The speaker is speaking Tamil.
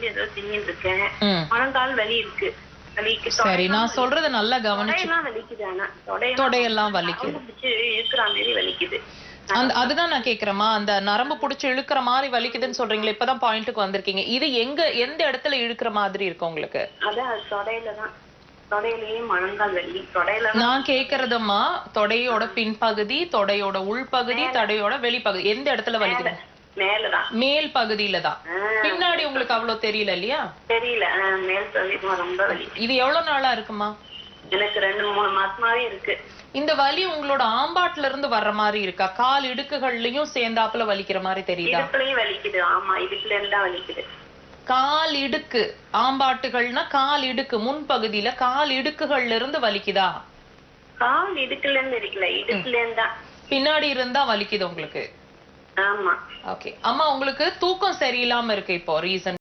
இருந்து ஏதோ திங்கிட்டு இருக்கேன். முழங்கால் வலி இருக்கு. சரி, நான் சொல்றத நல்லா கவனிச்சு. தொடையெல்லாம் வலிக்குது. ஆனா தொடையெல்லாம் வலிக்குது. இருக்கிற மாதிரி வலிக்குது. அதுதான் நான் கேக்குறேமா, அந்த நரம்பு புடிச்சு இழுக்கிற மாதிரி வலிக்குதுன்னு சொல்றீங்களே, இப்பதான் பாயிண்ட்டுக்கு வந்திருக்கீங்க. இது எந்த இடத்துல இழுக்கிற மாதிரி இருக்கு உங்களுக்கு? அதான் தொடையிலதான். தொடையிலேயே முழங்கால் வலி. தொடையில நான் கேக்குறதுமா, தொடையோட பின்பகுதி, தொடையோட உள்பகுதி, தொடையோட வெளிப்பகுதி, எந்த இடத்துல வலிக்குது? மேலதான். மேல் பகுதியில தான். பின்னாடி உங்களுக்கு அவ்வளவு தெரியல இல்லையா? தெரியல. மேல் பகுதி ரொம்ப வலி. இது எவ்வளவு நாளா இருக்குமா? எனக்கு 2-3 மாசமாவே இருக்கு. இந்த வலி உங்களோட ஆம்பாட்ல இருந்து வர்ற மாதிரி இருக்கா? கால் இடுக்குகள்லயும் சேர்ந்தாப்புல வலிக்கிற மாதிரி தெரியுதா? இடுப்புலயும் வலிக்குது. ஆமா, இடுப்புல இருந்தா வலிக்குது. கால் இடுக்கு, ஆம்பாட்டுகள்னா கால் இடுக்கு, முன்பகுதியில கால் இடுக்குகள்ல இருந்து வலிக்குதா? கால் இடுக்குல இருந்து இருக்கல, இடுப்புல இருந்தா. பின்னாடி இருந்தா வலிக்குது உங்களுக்கு? ஆமா. ஓகே. அம்மா, உங்களுக்கு தூக்கம் சரியில்லாம இருக்கு இப்போ ரீசன்